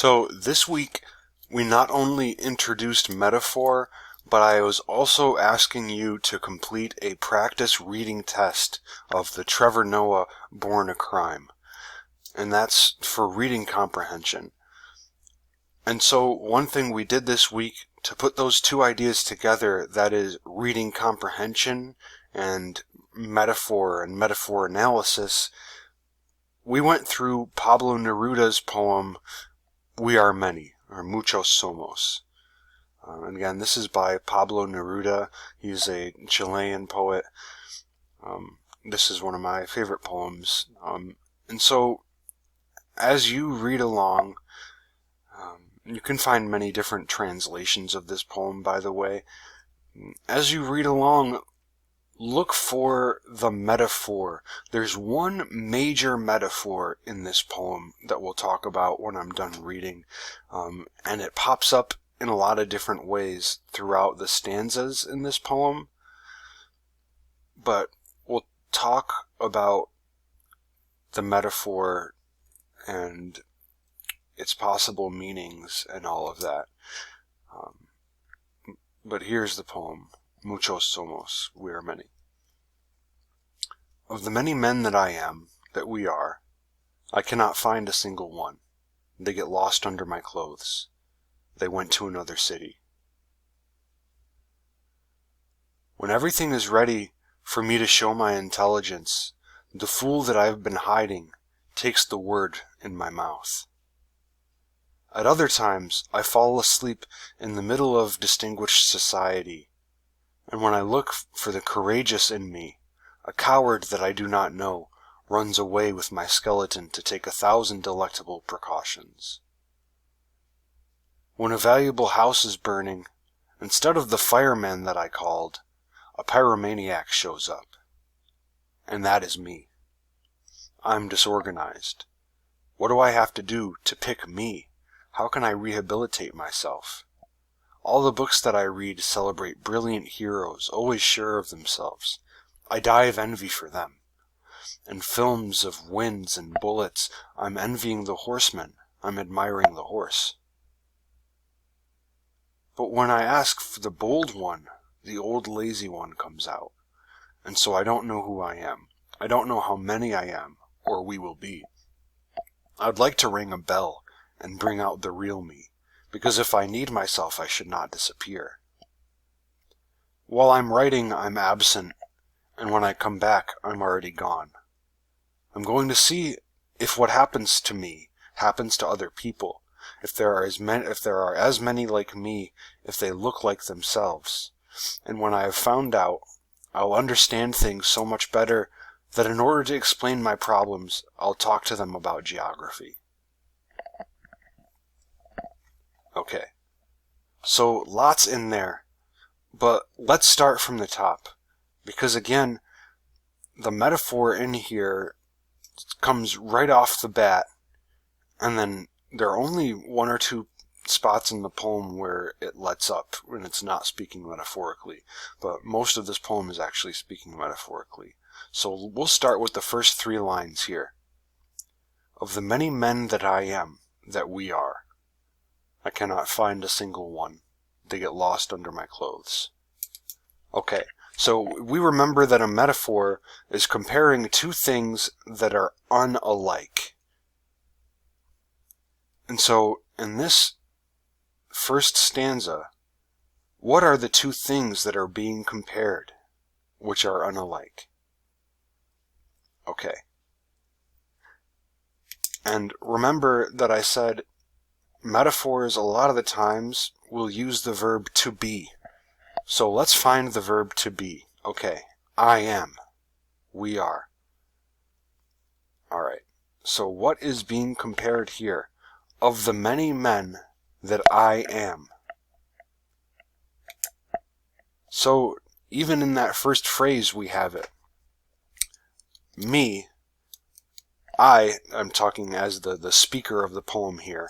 So this week, we not only introduced metaphor, but I was also asking you to complete a practice reading test of the Trevor Noah Born a Crime. And that's for reading comprehension. And so one thing we did this week to put those two ideas together, that is reading comprehension and metaphor analysis, we went through Pablo Neruda's poem, We Are Many, or Muchos, Somos. And again, this is by Pablo Neruda. He's a Chilean poet. This is one of my favorite poems. And so, as you read along, you can find many different translations of this poem, by the way. As you read along, look for the metaphor. There's one major metaphor in this poem that we'll talk about when I'm done reading. And it pops up in a lot of different ways throughout the stanzas in this poem. But we'll talk about the metaphor and its possible meanings and all of that. But here's the poem. Muchos somos, we are many. Of the many men that I am, that we are, I cannot find a single one. They get lost under my clothes. They went to another city. When everything is ready for me to show my intelligence, the fool that I have been hiding takes the word in my mouth. At other times, I fall asleep in the middle of distinguished society, and when I look for the courageous in me, a coward that I do not know runs away with my skeleton to take 1,000 delectable precautions. When a valuable house is burning, instead of the fireman that I called, a pyromaniac shows up. And that is me. I'm disorganized. What do I have to do to pick me? How can I rehabilitate myself? All the books that I read celebrate brilliant heroes, always sure of themselves. I die of envy for them. In films of winds and bullets, I'm envying the horseman. I'm admiring the horse. But when I ask for the bold one, the old lazy one comes out. And so I don't know who I am. I don't know how many I am, or we will be. I'd like to ring a bell and bring out the real me, because if I need myself, I should not disappear. While I'm writing, I'm absent, and when I come back, I'm already gone. I'm going to see if what happens to me happens to other people, if there are as many like me, if they look like themselves. And when I have found out, I'll understand things so much better that in order to explain my problems, I'll talk to them about geography. Okay, so lots in there, but let's start from the top, because again, the metaphor in here comes right off the bat, and then there are only one or two spots in the poem where it lets up when it's not speaking metaphorically, but most of this poem is actually speaking metaphorically. So we'll start with the first 3 lines here. Of the many men that I am, that we are, I cannot find a single one. They get lost under my clothes. Okay, so we remember that a metaphor is comparing two things that are unalike. And so, in this first stanza, what are the two things that are being compared, which are unalike? Okay. And remember that I said metaphors a lot of the times will use the verb to be. So let's find the verb to be. Okay, I am. We are. Alright, so what is being compared here? Of the many men that I am. So even in that first phrase we have it. Me, I'm talking as the speaker of the poem here.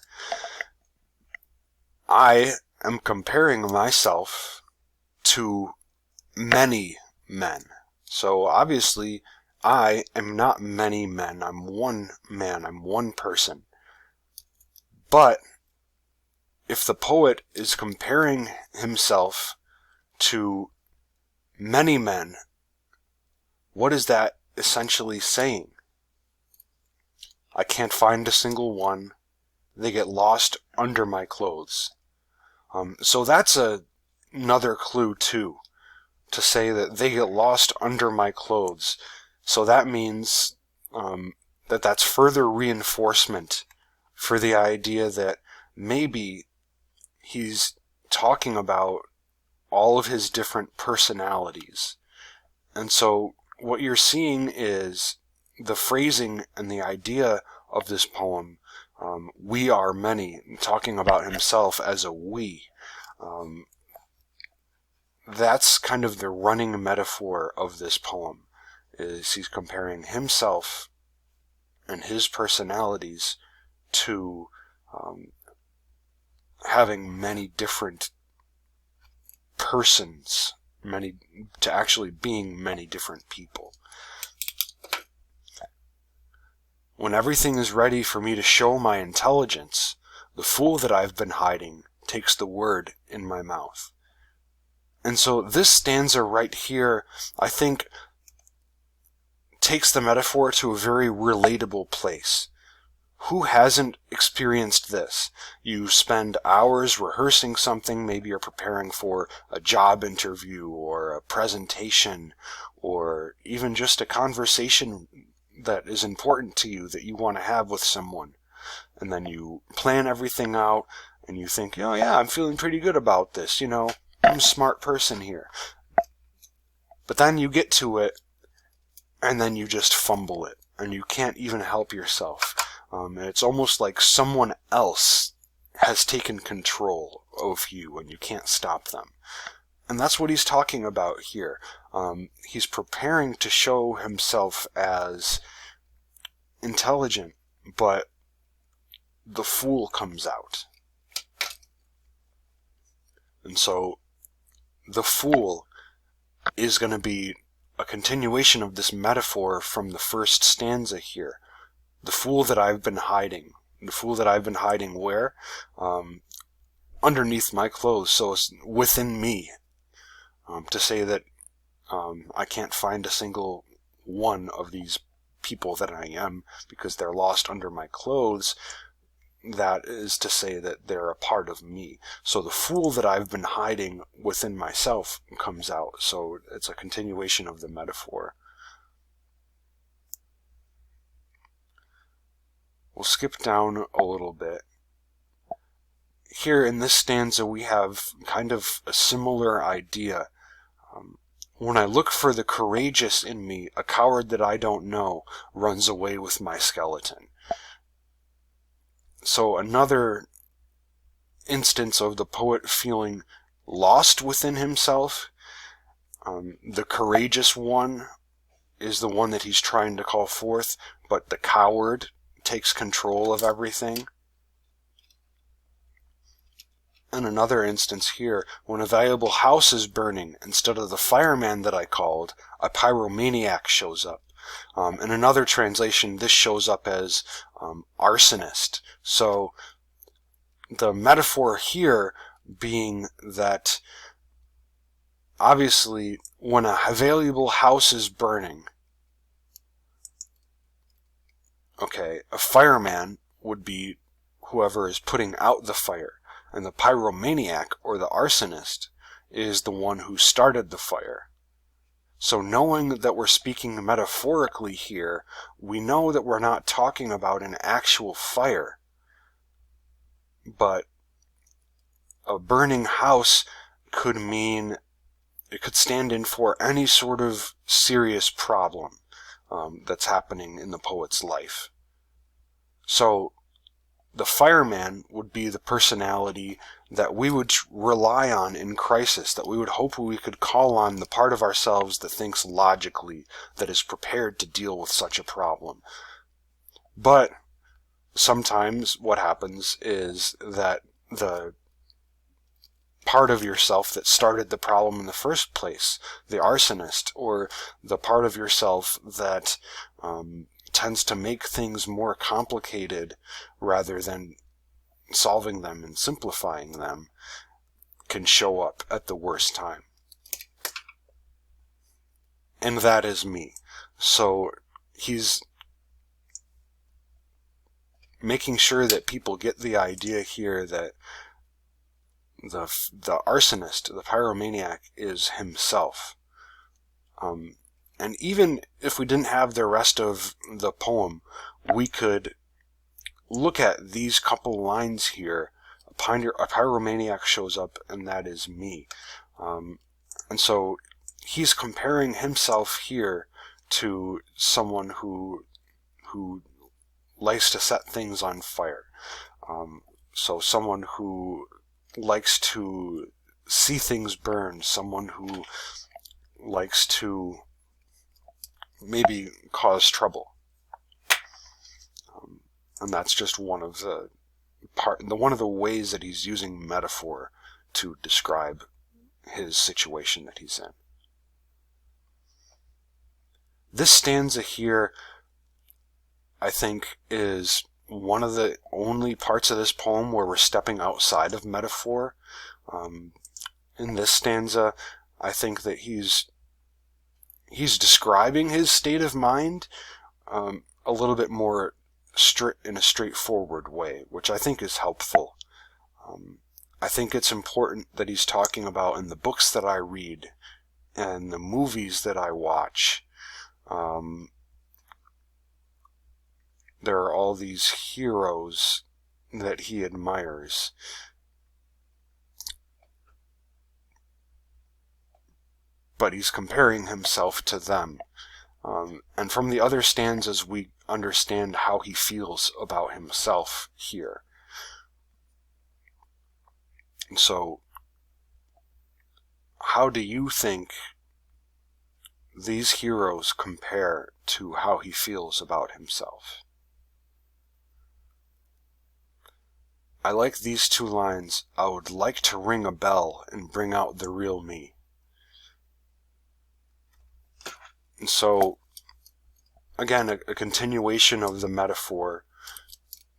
I am comparing myself to many men. So obviously, I am not many men. I'm one man. I'm one person. But if the poet is comparing himself to many men, what is that essentially saying? I can't find a single one. They get lost under my clothes. So that's another clue too, to say that they get lost under my clothes. So that means that's further reinforcement for the idea that maybe he's talking about all of his different personalities. And so what you're seeing is the phrasing and the idea of this poem, we are many, talking about himself as a we. That's kind of the running metaphor of this poem, is he's comparing himself and his personalities to having many different persons, to actually being many different people. When everything is ready for me to show my intelligence, the fool that I've been hiding takes the word in my mouth. And so this stanza right here, I think, takes the metaphor to a very relatable place. Who hasn't experienced this? You spend hours rehearsing something, maybe you're preparing for a job interview or a presentation or even just a conversation that is important to you that you want to have with someone. And then you plan everything out and you think, oh yeah, I'm feeling pretty good about this, I'm a smart person here. But then you get to it and then you just fumble it and you can't even help yourself. It's almost like someone else has taken control of you and you can't stop them. And that's what he's talking about here. He's preparing to show himself as intelligent, but the fool comes out. And so the fool is going to be a continuation of this metaphor from the first stanza here. The fool that I've been hiding. The fool that I've been hiding where? Underneath my clothes, so it's within me. To say that I can't find a single one of these people that I am because they're lost under my clothes, that is to say that they're a part of me. So the fool that I've been hiding within myself comes out. So it's a continuation of the metaphor. We'll skip down a little bit. Here in this stanza we have kind of a similar idea. When I look for the courageous in me, a coward that I don't know runs away with my skeleton. So another instance of the poet feeling lost within himself. The courageous one is the one that he's trying to call forth, but the coward takes control of everything. And another instance here, when a valuable house is burning, instead of the fireman that I called, a pyromaniac shows up. In another translation, this shows up as arsonist. So the metaphor here being that obviously when a valuable house is burning, a fireman would be whoever is putting out the fire, and the pyromaniac or the arsonist is the one who started the fire. So knowing that we're speaking metaphorically here, we know that we're not talking about an actual fire, but a burning house could mean, it could stand in for any sort of serious problem that's happening in the poet's life. So the fireman would be the personality that we would rely on in crisis, that we would hope we could call on the part of ourselves that thinks logically, that is prepared to deal with such a problem. But sometimes what happens is that the part of yourself that started the problem in the first place, the arsonist, or the part of yourself that tends to make things more complicated rather than solving them and simplifying them can show up at the worst time. And that is me. So he's making sure that people get the idea here that the arsonist, the pyromaniac, is himself. And even if we didn't have the rest of the poem, we could look at these couple lines here. A pyromaniac shows up, and that is me. And so he's comparing himself here to someone who likes to set things on fire. So someone who likes to see things burn, someone who likes to maybe cause trouble. And that's just one of the ways that he's using metaphor to describe his situation that he's in. This stanza here, I think, is one of the only parts of this poem where we're stepping outside of metaphor. In this stanza, I think that he's describing his state of mind a little bit more in a straightforward way, which I think is helpful. I think it's important that he's talking about in the books that I read and the movies that I watch. There are all these heroes that he admires. But he's comparing himself to them. And from the other stanzas, we understand how he feels about himself here. And so, how do you think these heroes compare to how he feels about himself? I like these two lines. I would like to ring a bell and bring out the real me. And so, again, a continuation of the metaphor.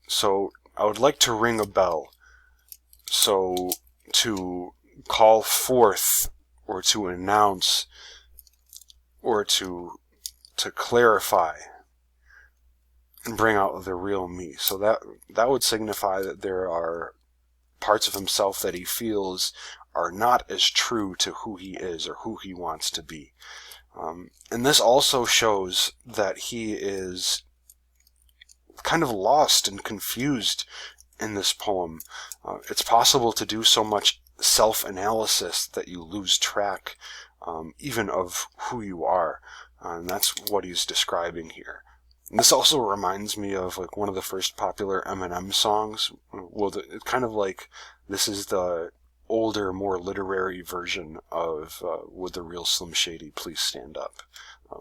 So, I would like to ring a bell. So, to call forth, or to announce, or to clarify, and bring out the real me. So that would signify that there are parts of himself that he feels are not as true to who he is or who he wants to be. And this also shows that he is kind of lost and confused in this poem. It's possible to do so much self-analysis that you lose track even of who you are. And that's what he's describing here. And this also reminds me of like one of the first popular Eminem songs. Well, it's kind of like this is the older, more literary version of Would the Real Slim Shady Please Stand Up?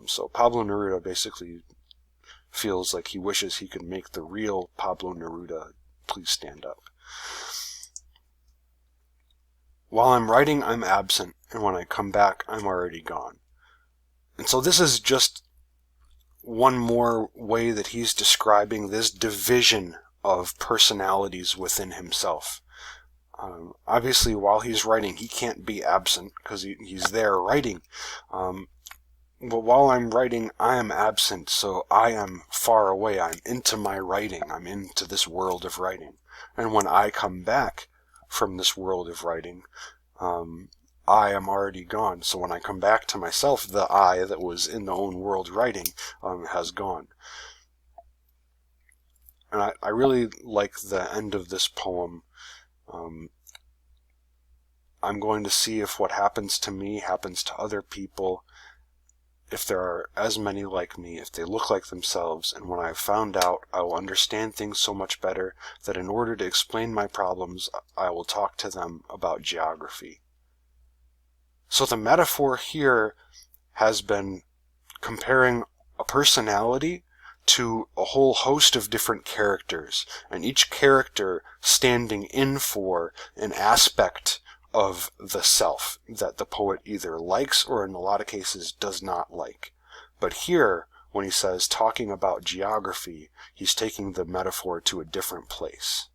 So Pablo Neruda basically feels like he wishes he could make the real Pablo Neruda please stand up. While I'm writing, I'm absent, and when I come back, I'm already gone. And so this is just one more way that he's describing this division of personalities within himself. Obviously, while he's writing, he can't be absent because he's there writing. But while I'm writing, I am absent, so I am far away. I'm into my writing. I'm into this world of writing. And when I come back from this world of writing, I am already gone. So when I come back to myself, the I that was in the own world writing has gone. And I really like the end of this poem. I'm going to see if what happens to me happens to other people, if there are as many like me, if they look like themselves, and when I've found out, I will understand things so much better that in order to explain my problems, I will talk to them about geography. So the metaphor here has been comparing a personality to a whole host of different characters, and each character standing in for an aspect of the self that the poet either likes or in a lot of cases does not like. But here, when he says talking about geography, he's taking the metaphor to a different place.